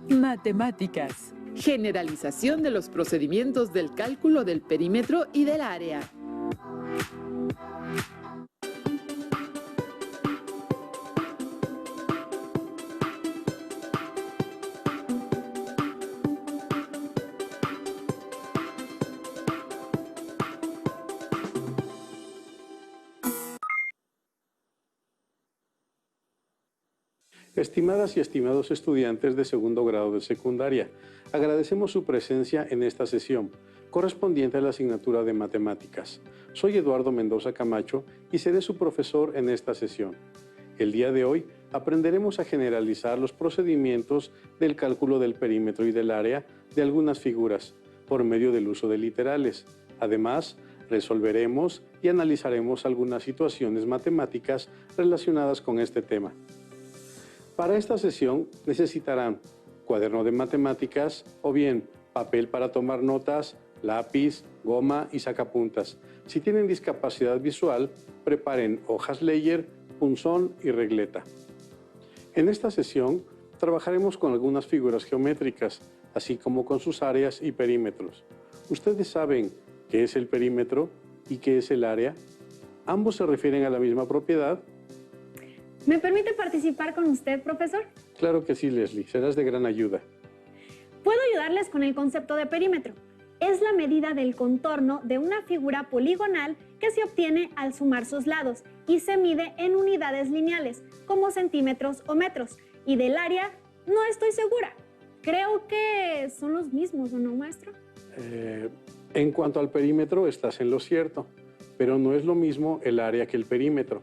Matemáticas. Generalización de los procedimientos del cálculo del perímetro y del área. Estimadas y estimados estudiantes de segundo grado de secundaria, agradecemos su presencia en esta sesión, correspondiente a la asignatura de Matemáticas. Soy Eduardo Mendoza Camacho y seré su profesor en esta sesión. El día de hoy aprenderemos a generalizar los procedimientos del cálculo del perímetro y del área de algunas figuras, por medio del uso de literales. Además, resolveremos y analizaremos algunas situaciones matemáticas relacionadas con este tema. Para esta sesión necesitarán cuaderno de matemáticas o bien papel para tomar notas, lápiz, goma y sacapuntas. Si tienen discapacidad visual, preparen hojas Leyer, punzón y regleta. En esta sesión trabajaremos con algunas figuras geométricas, así como con sus áreas y perímetros. ¿Ustedes saben qué es el perímetro y qué es el área? ¿Ambos se refieren a la misma propiedad? ¿Me permite participar con usted, profesor? Claro que sí, Leslie. Serás de gran ayuda. Puedo ayudarles con el concepto de perímetro. Es la medida del contorno de una figura poligonal que se obtiene al sumar sus lados y se mide en unidades lineales, como centímetros o metros. Y del área, no estoy segura. Creo que son los mismos, ¿o no, maestro? En cuanto al perímetro, estás en lo cierto, pero no es lo mismo el área que el perímetro.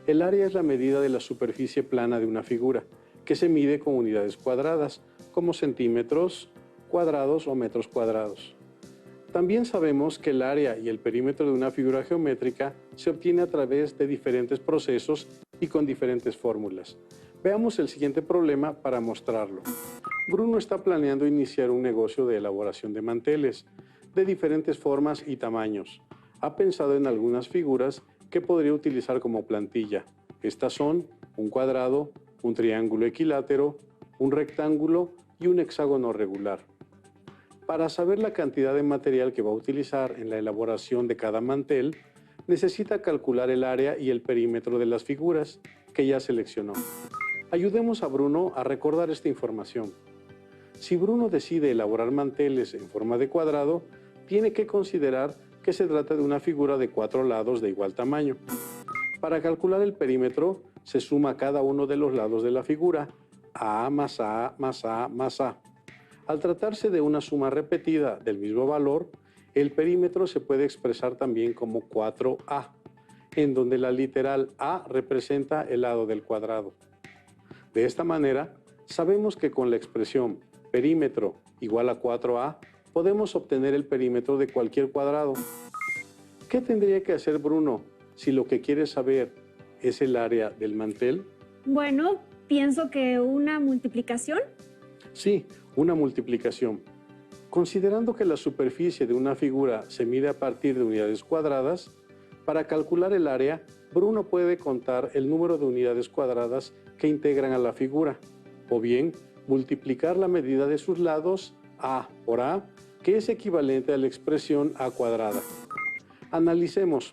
El área es la medida de la superficie plana de una figura, que se mide con unidades cuadradas, como centímetros cuadrados o metros cuadrados. También sabemos que el área y el perímetro de una figura geométrica se obtiene a través de diferentes procesos y con diferentes fórmulas. Veamos el siguiente problema para mostrarlo. Bruno está planeando iniciar un negocio de elaboración de manteles, de diferentes formas y tamaños. Ha pensado en algunas figuras que podría utilizar como plantilla. Estas son un cuadrado, un triángulo equilátero, un rectángulo y un hexágono regular. Para saber la cantidad de material que va a utilizar en la elaboración de cada mantel, necesita calcular el área y el perímetro de las figuras que ya seleccionó. Ayudemos a Bruno a recordar esta información. Si Bruno decide elaborar manteles en forma de cuadrado, tiene que considerar que se trata de una figura de 4 lados de igual tamaño. Para calcular el perímetro, se suma cada uno de los lados de la figura, A más A más A más A. Al tratarse de una suma repetida del mismo valor, el perímetro se puede expresar también como 4A, en donde la literal A representa el lado del cuadrado. De esta manera, sabemos que con la expresión perímetro igual a 4A, podemos obtener el perímetro de cualquier cuadrado. ¿Qué tendría que hacer Bruno si lo que quiere saber es el área del mantel? Bueno, pienso que una multiplicación. Sí, una multiplicación. Considerando que la superficie de una figura se mide a partir de unidades cuadradas, para calcular el área, Bruno puede contar el número de unidades cuadradas que integran a la figura, o bien multiplicar la medida de sus lados, A por A, que es equivalente a la expresión A cuadrada. Analicemos.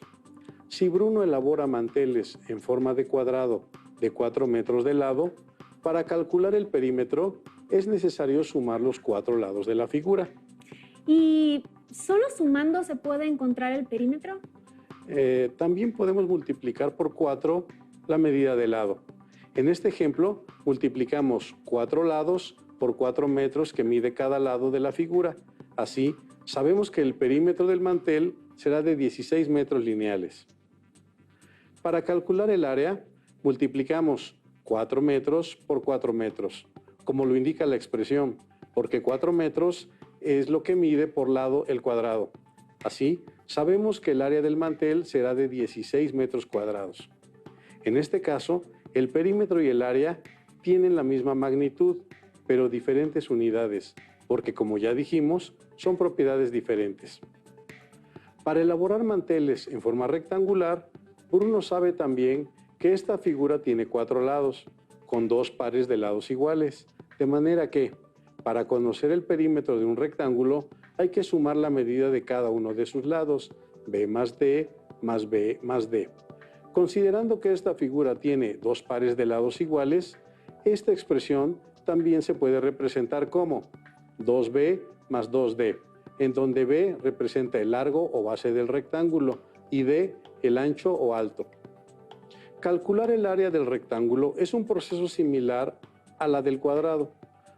Si Bruno elabora manteles en forma de cuadrado de 4 metros de lado, para calcular el perímetro es necesario sumar los 4 lados de la figura. ¿Y solo sumando se puede encontrar el perímetro? También podemos multiplicar por 4 la medida de lado. En este ejemplo, multiplicamos 4 lados por 4 metros que mide cada lado de la figura. Así, sabemos que el perímetro del mantel será de 16 metros lineales. Para calcular el área, multiplicamos 4 metros por 4 metros, como lo indica la expresión, porque 4 metros es lo que mide por lado el cuadrado. Así, sabemos que el área del mantel será de 16 metros cuadrados. En este caso, el perímetro y el área tienen la misma magnitud, pero diferentes unidades, porque como ya dijimos, son propiedades diferentes. Para elaborar manteles en forma rectangular, Bruno sabe también que esta figura tiene 4 lados, con 2 pares de lados iguales, de manera que Para conocer el perímetro de un rectángulo, hay que sumar la medida de cada uno de sus lados, B más D más B más D. Considerando que esta figura tiene dos pares de lados iguales, esta expresión también se puede representar como 2B más 2D, en donde B representa el largo o base del rectángulo y D el ancho o alto. Calcular el área del rectángulo es un proceso similar a la del cuadrado,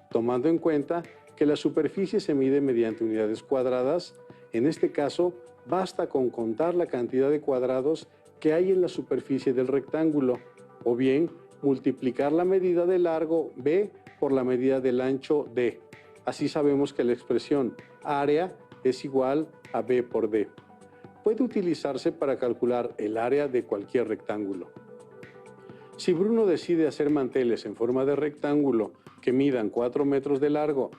tomando en cuenta que la superficie se mide mediante unidades cuadradas. En este caso, basta con contar la cantidad de cuadrados que hay en la superficie del rectángulo, o bien multiplicar la medida de largo B por la medida del ancho D. Así sabemos que la expresión área es igual a B por D. Puede utilizarse para calcular el área de cualquier rectángulo. Si Bruno decide hacer manteles en forma de rectángulo que midan 4 metros de largo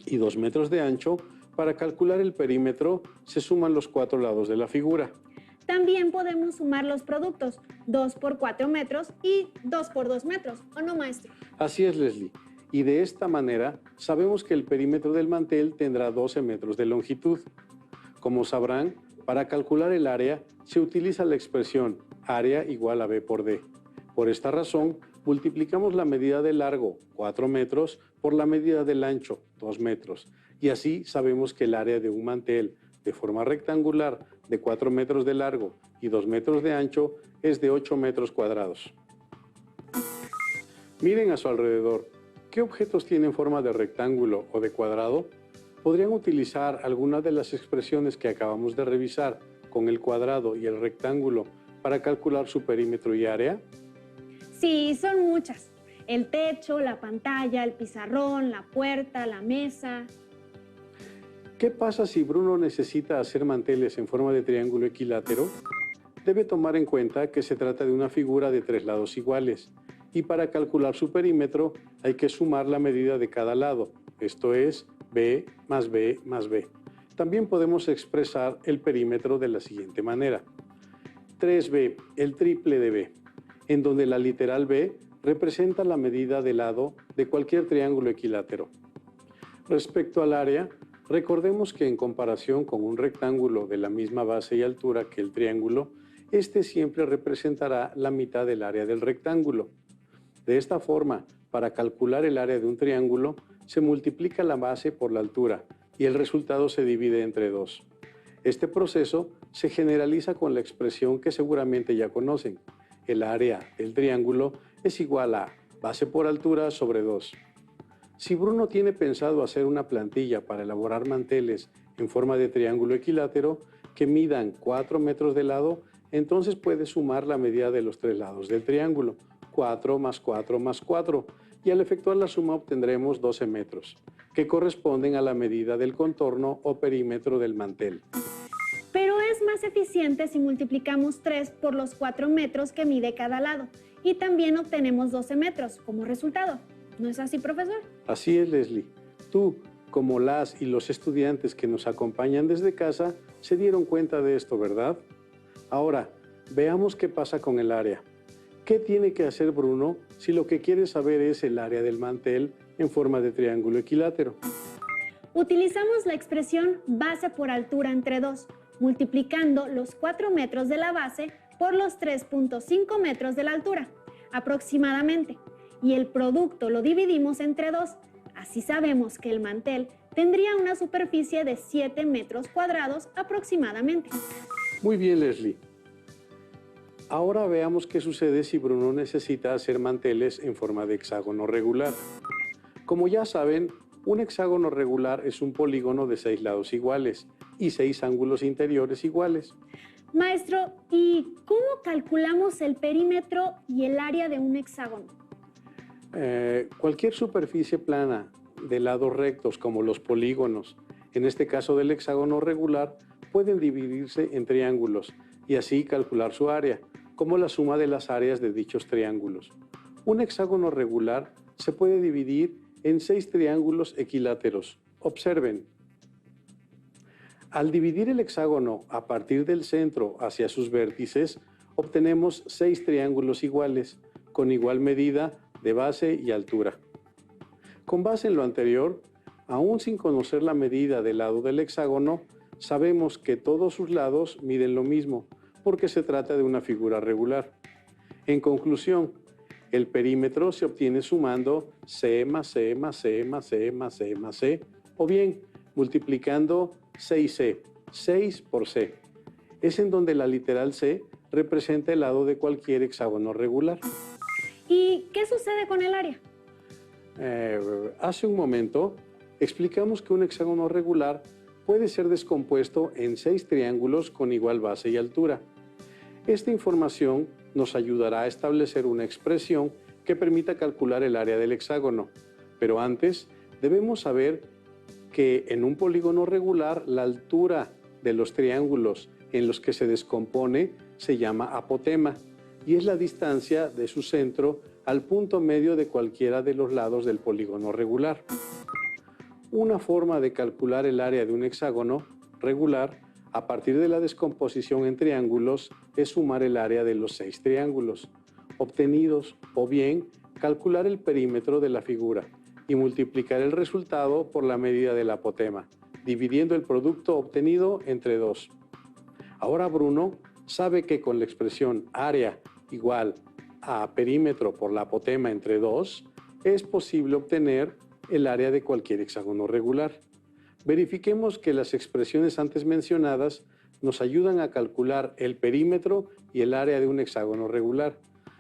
y 2 metros de ancho, para calcular el perímetro se suman los 4 lados de la figura. También podemos sumar los productos, 2 por 4 metros y 2 por 2 metros, ¿o no, maestro? Así es, Leslie. Y de esta manera sabemos que el perímetro del mantel tendrá 12 metros de longitud. Como sabrán, para calcular el área se utiliza la expresión área igual a B por D. Por esta razón, multiplicamos la medida de largo, 4 metros, por la medida del ancho, 2 metros. Y así sabemos que el área de un mantel de forma rectangular de 4 metros de largo y 2 metros de ancho es de 8 metros cuadrados. Miren a su alrededor. ¿Qué objetos tienen forma de rectángulo o de cuadrado? ¿Podrían utilizar alguna de las expresiones que acabamos de revisar con el cuadrado y el rectángulo para calcular su perímetro y área? Sí, son muchas. El techo, la pantalla, el pizarrón, la puerta, la mesa. ¿Qué pasa si Bruno necesita hacer manteles en forma de triángulo equilátero? Debe tomar en cuenta que se trata de una figura de 3 lados iguales y para calcular su perímetro hay que sumar la medida de cada lado, esto es B más B más B. También podemos expresar el perímetro de la siguiente manera. 3B, el triple de B, en donde la literal B representa la medida de lado de cualquier triángulo equilátero. Respecto al área, recordemos que en comparación con un rectángulo de la misma base y altura que el triángulo, este siempre representará la mitad del área del rectángulo. De esta forma, para calcular el área de un triángulo, se multiplica la base por la altura y el resultado se divide entre 2. Este proceso se generaliza con la expresión que seguramente ya conocen. El área del triángulo es igual a base por altura sobre 2. Si Bruno tiene pensado hacer una plantilla para elaborar manteles en forma de triángulo equilátero que midan 4 metros de lado, entonces puede sumar la medida de los 3 lados del triángulo, 4 más 4 más 4, y al efectuar la suma obtendremos 12 metros, que corresponden a la medida del contorno o perímetro del mantel. Pero es más eficiente si multiplicamos 3 por los 4 metros que mide cada lado y también obtenemos 12 metros como resultado. ¿No es así, profesor? Así es, Leslie. Tú, como las y los estudiantes que nos acompañan desde casa, se dieron cuenta de esto, ¿verdad? Ahora, veamos qué pasa con el área. ¿Qué tiene que hacer Bruno si lo que quiere saber es el área del mantel en forma de triángulo equilátero? Utilizamos la expresión base por altura entre 2, multiplicando los 4 metros de la base por los 3.5 metros de la altura, aproximadamente, y el producto lo dividimos entre 2. Así sabemos que el mantel tendría una superficie de 7 metros cuadrados aproximadamente. Muy bien, Leslie. Ahora veamos qué sucede si Bruno necesita hacer manteles en forma de hexágono regular. Como ya saben, un hexágono regular es un polígono de 6 lados iguales y 6 ángulos interiores iguales. Maestro, ¿y cómo calculamos el perímetro y el área de un hexágono? Cualquier superficie plana de lados rectos como los polígonos, en este caso del hexágono regular, pueden dividirse en triángulos y así calcular su área, como la suma de las áreas de dichos triángulos. Un hexágono regular se puede dividir en 6 triángulos equiláteros. Observen. Al dividir el hexágono a partir del centro hacia sus vértices, obtenemos 6 triángulos iguales, con igual medida de base y altura. Con base en lo anterior, Aún sin conocer la medida del lado del hexágono, sabemos que todos sus lados miden lo mismo, porque se trata de una figura regular. En conclusión, el perímetro se obtiene sumando C más C más C más C más C más C, o bien multiplicando 6C, 6 por C. Es en donde la literal C representa el lado de cualquier hexágono regular. ¿Y qué sucede con el área? Hace un momento explicamos que un hexágono regular puede ser descompuesto en 6 triángulos con igual base y altura. Esta información nos ayudará a establecer una expresión que permita calcular el área del hexágono. Pero antes debemos saber que en un polígono regular la altura de los triángulos en los que se descompone se llama apotema y es la distancia de su centro al punto medio de cualquiera de los lados del polígono regular. Una forma de calcular el área de un hexágono regular a partir de la descomposición en triángulos es sumar el área de los 6 triángulos obtenidos o bien calcular el perímetro de la figura y multiplicar el resultado por la medida del apotema, dividiendo el producto obtenido entre 2. Ahora Bruno sabe que con la expresión área igual a perímetro por la apotema entre 2 es posible obtener el área de cualquier hexágono regular. Verifiquemos que las expresiones antes mencionadas nos ayudan a calcular el perímetro y el área de un hexágono regular.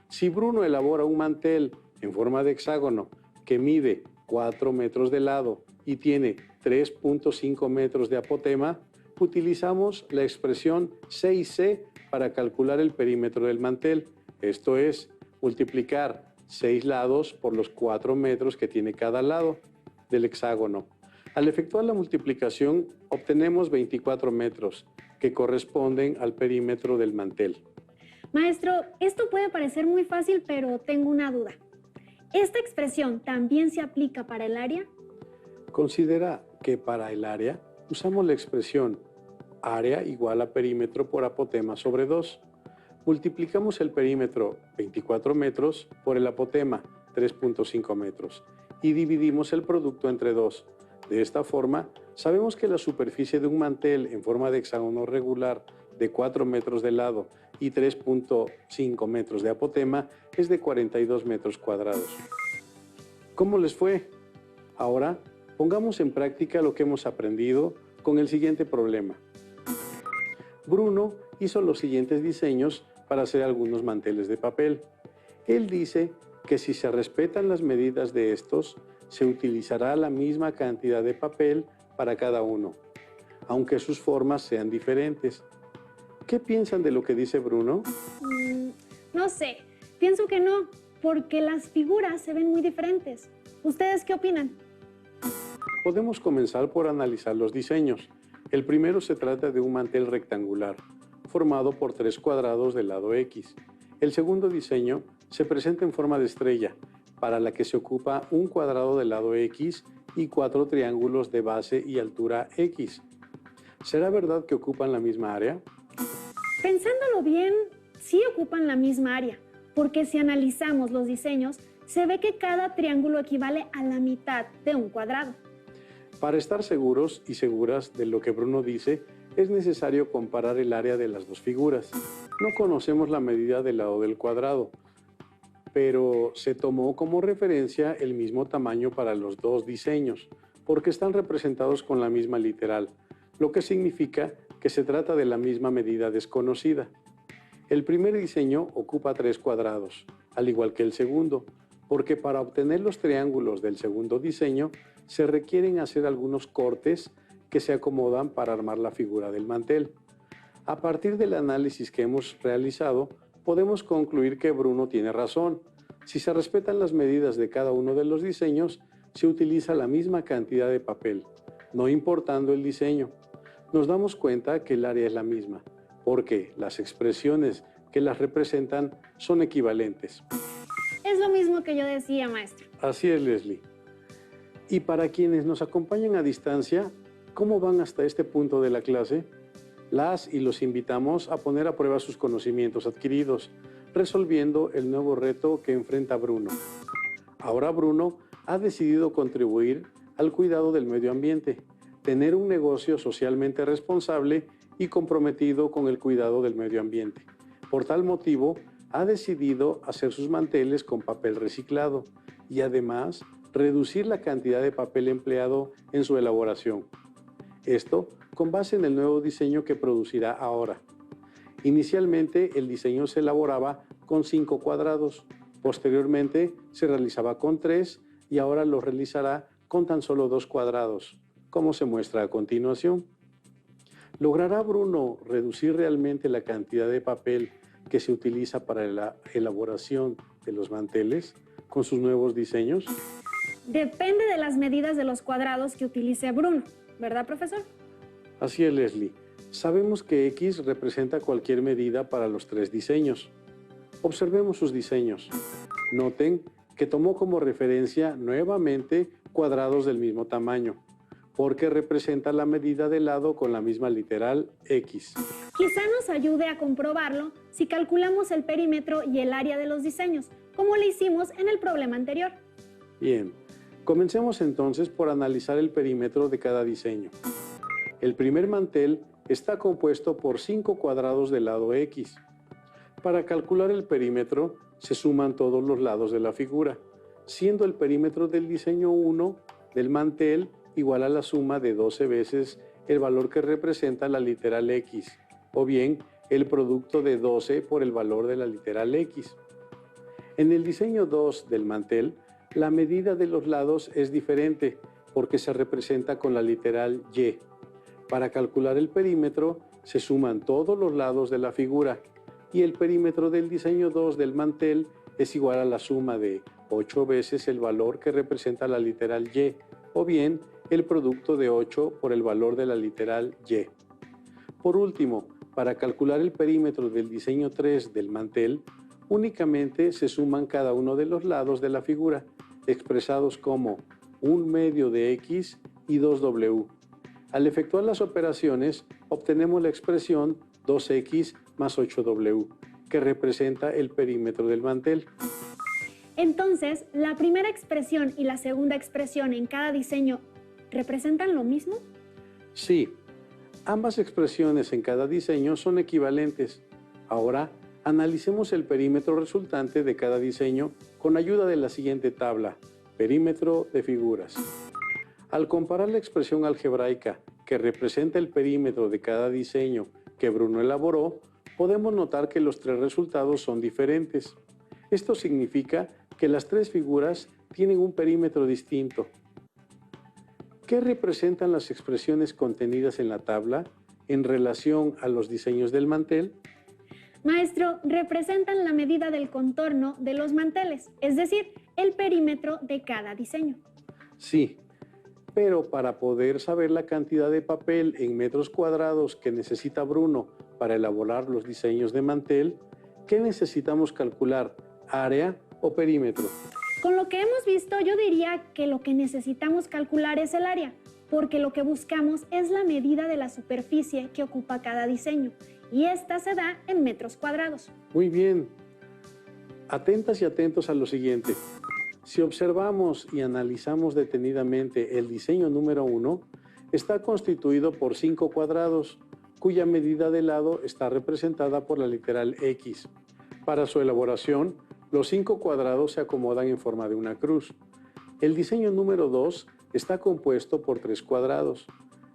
Si Bruno elabora un mantel en forma de hexágono que mide 4 metros de lado y tiene 3.5 metros de apotema, utilizamos la expresión 6C para calcular el perímetro del mantel, esto es, multiplicar 6 lados por los 4 metros que tiene cada lado del hexágono. Al efectuar la multiplicación, obtenemos 24 metros, que corresponden al perímetro del mantel. Maestro, esto puede parecer muy fácil, pero tengo una duda. ¿Esta expresión también se aplica para el área? Considera que para el área usamos la expresión área igual a perímetro por apotema sobre 2. Multiplicamos el perímetro 24 metros por el apotema 3.5 metros y dividimos el producto entre 2. De esta forma, sabemos que la superficie de un mantel en forma de hexágono regular de 4 metros de lado y 3.5 metros de apotema es de 42 metros cuadrados. ¿Cómo les fue? Ahora, pongamos en práctica lo que hemos aprendido con el siguiente problema. Bruno hizo los siguientes diseños para hacer algunos manteles de papel. Él dice que si se respetan las medidas de estos, se utilizará la misma cantidad de papel para cada uno, aunque sus formas sean diferentes. ¿Qué piensan de lo que dice Bruno? No sé, pienso que no, porque las figuras se ven muy diferentes. ¿Ustedes qué opinan? Podemos comenzar por analizar los diseños. El primero se trata de un mantel rectangular, formado por 3 cuadrados del lado X. El segundo diseño se presenta en forma de estrella, para la que se ocupa un cuadrado del lado X y 4 triángulos de base y altura X. ¿Será verdad que ocupan la misma área? Pensándolo bien, sí ocupan la misma área, porque si analizamos los diseños, se ve que cada triángulo equivale a la mitad de un cuadrado. Para estar seguros y seguras de lo que Bruno dice, es necesario comparar el área de las dos figuras. No conocemos la medida del lado del cuadrado, pero se tomó como referencia el mismo tamaño para los dos diseños, porque están representados con la misma literal, lo que significa que se trata de la misma medida desconocida. El primer diseño ocupa 3 cuadrados, al igual que el segundo, porque para obtener los triángulos del segundo diseño se requieren hacer algunos cortes que se acomodan para armar la figura del mantel. A partir del análisis que hemos realizado, podemos concluir que Bruno tiene razón. Si se respetan las medidas de cada uno de los diseños, se utiliza la misma cantidad de papel, no importando el diseño. Nos damos cuenta que el área es la misma, porque las expresiones que las representan son equivalentes. Es lo mismo que yo decía, maestro. Así es, Leslie. Y para quienes nos acompañan a distancia, ¿cómo van hasta este punto de la clase? Las y los invitamos a poner a prueba sus conocimientos adquiridos, resolviendo el nuevo reto que enfrenta Bruno. Ahora Bruno ha decidido contribuir al cuidado del medio ambiente, tener un negocio socialmente responsable y comprometido con el cuidado del medio ambiente. Por tal motivo, ha decidido hacer sus manteles con papel reciclado y además reducir la cantidad de papel empleado en su elaboración. Esto con base en el nuevo diseño que producirá ahora. Inicialmente, el diseño se elaboraba con 5 cuadrados, posteriormente se realizaba con 3 y ahora lo realizará con tan solo 2 cuadrados, como se muestra a continuación. ¿Logrará Bruno reducir realmente la cantidad de papel que se utiliza para la elaboración de los manteles con sus nuevos diseños? Depende de las medidas de los cuadrados que utilice Bruno, ¿verdad, profesor? Así es, Leslie. Sabemos que X representa cualquier medida para los 3 diseños. Observemos sus diseños. Noten que tomó como referencia nuevamente cuadrados del mismo tamaño, porque representa la medida del lado con la misma literal X. Quizá nos ayude a comprobarlo si calculamos el perímetro y el área de los diseños, como lo hicimos en el problema anterior. Bien, comencemos entonces por analizar el perímetro de cada diseño. El primer mantel está compuesto por 5 cuadrados del lado X. Para calcular el perímetro, se suman todos los lados de la figura, siendo el perímetro del diseño 1 del mantel igual a la suma de 12 veces el valor que representa la literal X, o bien el producto de 12 por el valor de la literal X. En el diseño 2 del mantel, la medida de los lados es diferente porque se representa con la literal Y. Para calcular el perímetro, se suman todos los lados de la figura y el perímetro del diseño 2 del mantel es igual a la suma de 8 veces el valor que representa la literal Y, o bien el producto de 8 por el valor de la literal Y. Por último, para calcular el perímetro del diseño 3 del mantel, únicamente se suman cada uno de los lados de la figura, expresados como 1/2 de X y 2W. Al efectuar las operaciones, obtenemos la expresión 2X más 8W, que representa el perímetro del mantel. Entonces, ¿la primera expresión y la segunda expresión en cada diseño representan lo mismo? Sí, ambas expresiones en cada diseño son equivalentes. Ahora, analicemos el perímetro resultante de cada diseño con ayuda de la siguiente tabla, perímetro de figuras. Al comparar la expresión algebraica que representa el perímetro de cada diseño que Bruno elaboró, podemos notar que los 3 resultados son diferentes. Esto significa que las 3 figuras tienen un perímetro distinto. ¿Qué representan las expresiones contenidas en la tabla en relación a los diseños del mantel? Maestro, representan la medida del contorno de los manteles, es decir, el perímetro de cada diseño. Sí, pero para poder saber la cantidad de papel en metros cuadrados que necesita Bruno para elaborar los diseños de mantel, ¿qué necesitamos calcular? ¿Área o perímetro? Con lo que hemos visto, yo diría que lo que necesitamos calcular es el área, porque lo que buscamos es la medida de la superficie que ocupa cada diseño, y esta se da en metros cuadrados. Muy bien. Atentas y atentos a lo siguiente. Si observamos y analizamos detenidamente el diseño número 1, está constituido por 5 cuadrados, cuya medida de lado está representada por la literal X. Para su elaboración, los 5 cuadrados se acomodan en forma de una cruz. El diseño número 2 está compuesto por 3 cuadrados.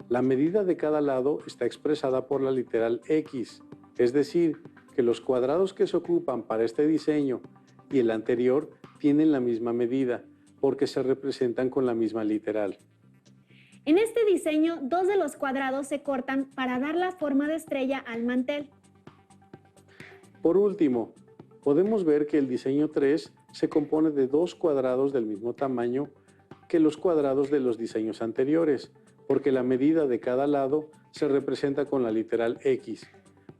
La medida de cada lado está expresada por la literal X, es decir, que los cuadrados que se ocupan para este diseño y el anterior tienen la misma medida, porque se representan con la misma literal. En este diseño, 2 de los cuadrados se cortan para dar la forma de estrella al mantel. Por último, podemos ver que el diseño 3 se compone de 2 cuadrados del mismo tamaño que los cuadrados de los diseños anteriores, porque la medida de cada lado se representa con la literal X.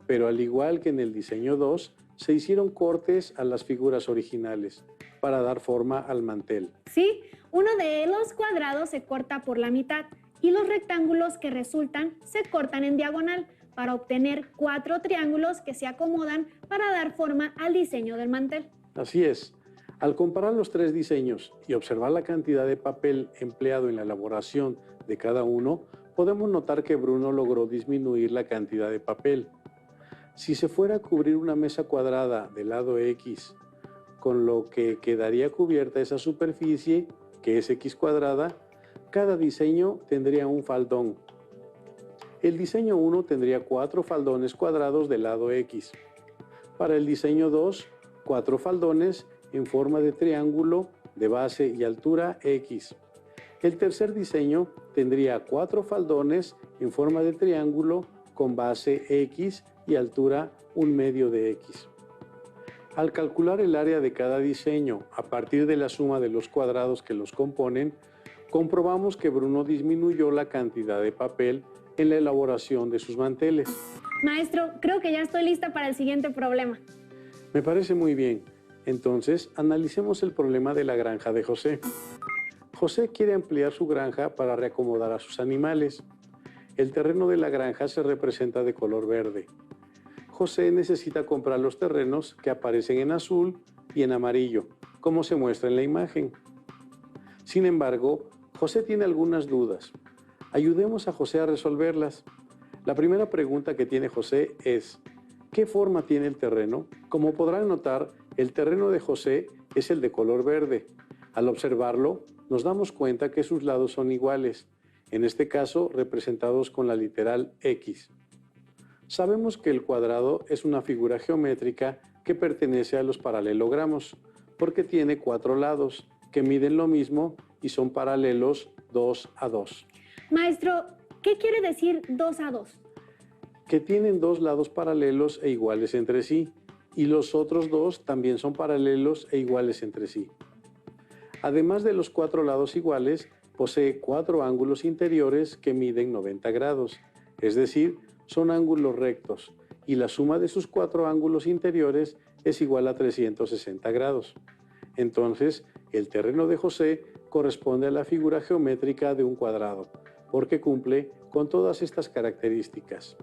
Pero al igual que en el diseño 2, se hicieron cortes a las figuras originales para dar forma al mantel. Sí, uno de los cuadrados se corta por la mitad y los rectángulos que resultan se cortan en diagonal para obtener 4 triángulos que se acomodan para dar forma al diseño del mantel. Así es. Al comparar los tres diseños y observar la cantidad de papel empleado en la elaboración de cada uno, podemos notar que Bruno logró disminuir la cantidad de papel. Si se fuera a cubrir una mesa cuadrada del lado X, con lo que quedaría cubierta esa superficie, que es X cuadrada, cada diseño tendría un faldón. El diseño 1 tendría 4 faldones cuadrados del lado X. Para el diseño 2, 4 faldones en forma de triángulo de base y altura X. El tercer diseño tendría 4 faldones en forma de triángulo con base X y altura 1/2 de X. Al calcular el área de cada diseño a partir de la suma de los cuadrados que los componen, comprobamos que Bruno disminuyó la cantidad de papel en la elaboración de sus manteles. Maestro, creo que ya estoy lista para el siguiente problema. Me parece muy bien. Entonces, analicemos el problema de la granja de José. José quiere ampliar su granja para reacomodar a sus animales. El terreno de la granja se representa de color verde. José necesita comprar los terrenos que aparecen en azul y en amarillo, como se muestra en la imagen. Sin embargo, José tiene algunas dudas. Ayudemos a José a resolverlas. La primera pregunta que tiene José es: ¿qué forma tiene el terreno? Como podrán notar, el terreno de José es el de color verde. Al observarlo, nos damos cuenta que sus lados son iguales, en este caso representados con la literal X. Sabemos que el cuadrado es una figura geométrica que pertenece a los paralelogramos, porque tiene 4 lados que miden lo mismo y son paralelos 2 a 2. Maestro, ¿qué quiere decir 2 a 2? Que tienen 2 lados paralelos e iguales entre sí, y los otros 2 también son paralelos e iguales entre sí. Además de los 4 lados iguales, posee 4 ángulos interiores que miden 90 grados, es decir, son ángulos rectos, y la suma de sus 4 ángulos interiores es igual a 360 grados. Entonces, el terreno de José corresponde a la figura geométrica de un cuadrado, porque cumple con todas estas características.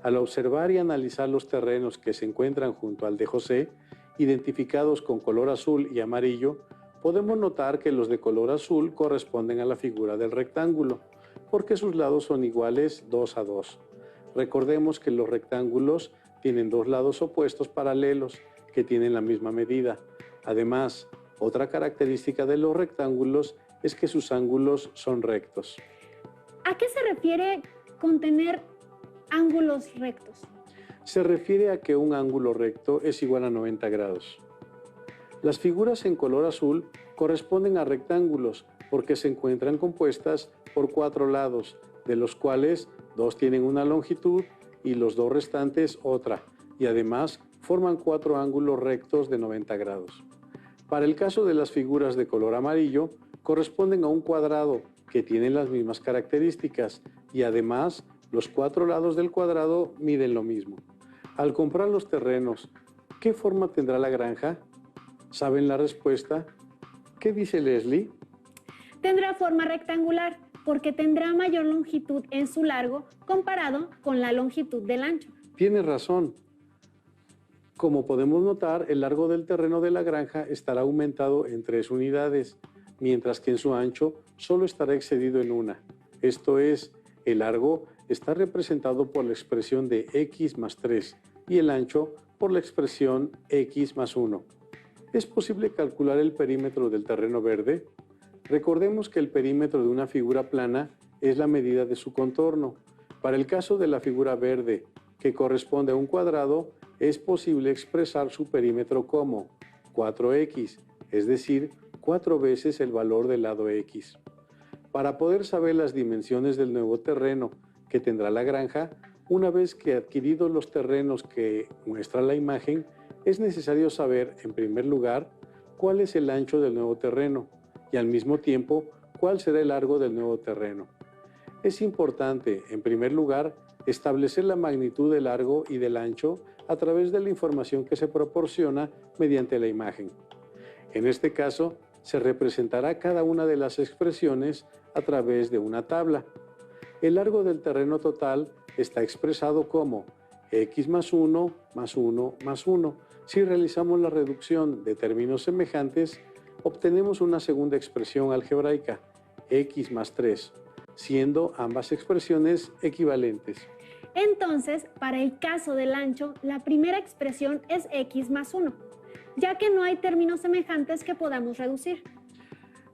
Al observar y analizar los terrenos que se encuentran junto al de José, identificados con color azul y amarillo, podemos notar que los de color azul corresponden a la figura del rectángulo, porque sus lados son iguales 2 a 2. Recordemos que los rectángulos tienen 2 lados opuestos paralelos que tienen la misma medida. Además, otra característica de los rectángulos es que sus ángulos son rectos. ¿A qué se refiere con tener ángulos rectos? Se refiere a que un ángulo recto es igual a 90 grados. Las figuras en color azul corresponden a rectángulos porque se encuentran compuestas por 4 lados, de los cuales 2 tienen una longitud y los 2 restantes otra, y además forman 4 ángulos rectos de 90 grados. Para el caso de las figuras de color amarillo, corresponden a un cuadrado que tiene las mismas características y además los 4 lados del cuadrado miden lo mismo. Al comprar los terrenos, ¿qué forma tendrá la granja? ¿Saben la respuesta? ¿Qué dice Leslie? Tendrá forma rectangular porque tendrá mayor longitud en su largo comparado con la longitud del ancho. Tienes razón. Como podemos notar, el largo del terreno de la granja estará aumentado en 3 unidades, mientras que en su ancho solo estará excedido en una. Esto es, el largo está representado por la expresión de x más 3 y el ancho por la expresión x más 1. ¿Es posible calcular el perímetro del terreno verde? Recordemos que el perímetro de una figura plana es la medida de su contorno. Para el caso de la figura verde, que corresponde a un cuadrado, es posible expresar su perímetro como 4x, es decir, 4 veces el valor del lado x. Para poder saber las dimensiones del nuevo terreno que tendrá la granja, una vez que adquiridos los terrenos que muestra la imagen, es necesario saber, en primer lugar, cuál es el ancho del nuevo terreno y al mismo tiempo cuál será el largo del nuevo terreno. Es importante, en primer lugar, establecer la magnitud del largo y del ancho a través de la información que se proporciona mediante la imagen. En este caso, se representará cada una de las expresiones a través de una tabla. El largo del terreno total está expresado como x más 1 más 1 más 1, Si realizamos la reducción de términos semejantes, obtenemos una segunda expresión algebraica, x más 3, siendo ambas expresiones equivalentes. Entonces, para el caso del ancho, la primera expresión es x más 1, ya que no hay términos semejantes que podamos reducir.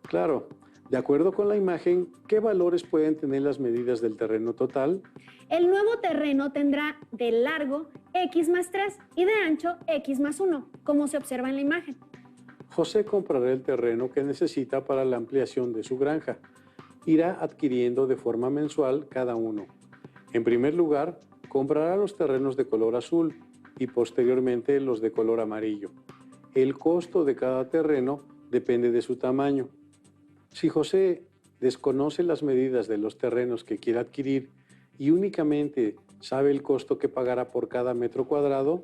Claro, de acuerdo con la imagen, ¿qué valores pueden tener las medidas del terreno total? El nuevo terreno tendrá de largo x más 3 y de ancho x más 1, como se observa en la imagen. José comprará el terreno que necesita para la ampliación de su granja. Irá adquiriendo de forma mensual cada uno. En primer lugar, comprará los terrenos de color azul y posteriormente los de color amarillo. El costo de cada terreno depende de su tamaño. Si José desconoce las medidas de los terrenos que quiere adquirir y únicamente sabe el costo que pagará por cada metro cuadrado,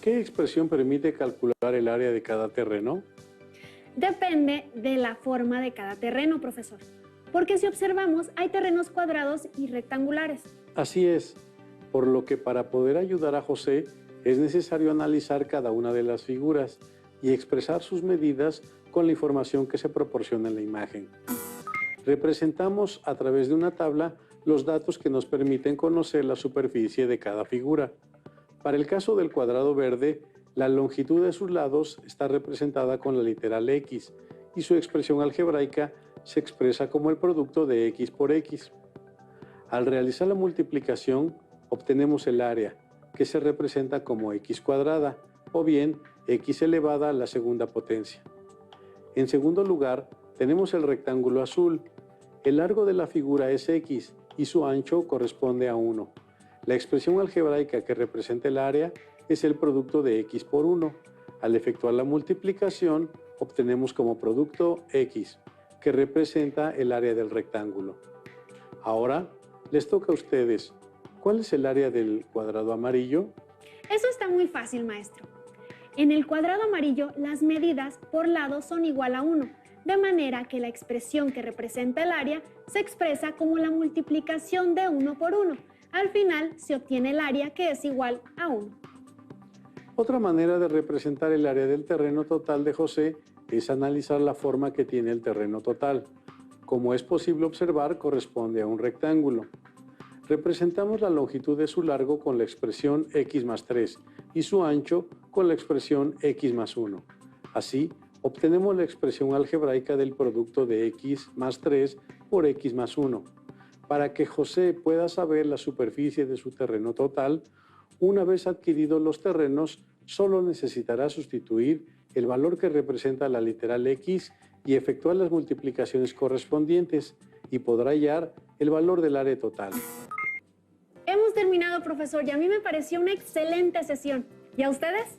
¿qué expresión permite calcular el área de cada terreno? Depende de la forma de cada terreno, profesor. Porque si observamos, hay terrenos cuadrados y rectangulares. Así es, por lo que para poder ayudar a José es necesario analizar cada una de las figuras y expresar sus medidas con la información que se proporciona en la imagen. Representamos a través de una tabla los datos que nos permiten conocer la superficie de cada figura. Para el caso del cuadrado verde, la longitud de sus lados está representada con la literal X y su expresión algebraica se expresa como el producto de X por X. Al realizar la multiplicación, obtenemos el área, que se representa como X cuadrada, o bien X elevada a la segunda potencia. En segundo lugar, tenemos el rectángulo azul. El largo de la figura es X y su ancho corresponde a 1. La expresión algebraica que representa el área es el producto de X por 1. Al efectuar la multiplicación, obtenemos como producto X, que representa el área del rectángulo. Ahora, les toca a ustedes. ¿Cuál es el área del cuadrado amarillo? Eso está muy fácil, maestro. En el cuadrado amarillo, las medidas por lado son igual a 1, de manera que la expresión que representa el área se expresa como la multiplicación de 1 por 1. Al final se obtiene el área que es igual a 1. Otra manera de representar el área del terreno total de José es analizar la forma que tiene el terreno total. Como es posible observar, corresponde a un rectángulo. Representamos la longitud de su largo con la expresión X más 3 y su ancho con la expresión X más 1. Así, obtenemos la expresión algebraica del producto de X más 3 por X más 1. Para que José pueda saber la superficie de su terreno total, una vez adquiridos los terrenos, solo necesitará sustituir el valor que representa la literal X y efectuar las multiplicaciones correspondientes y podrá hallar el valor del área total. Hemos terminado, profesor, y a mí me pareció una excelente sesión. ¿Y a ustedes?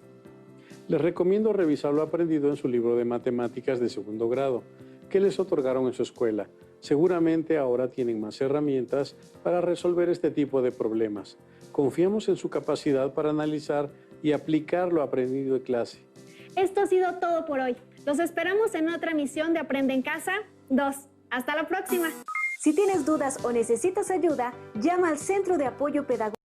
Les recomiendo revisar lo aprendido en su libro de matemáticas de segundo grado, que les otorgaron en su escuela. Seguramente ahora tienen más herramientas para resolver este tipo de problemas. Confiamos en su capacidad para analizar y aplicar lo aprendido de clase. Esto ha sido todo por hoy. Los esperamos en otra emisión de Aprende en Casa 2. ¡Hasta la próxima! Si tienes dudas o necesitas ayuda, llama al Centro de Apoyo Pedagógico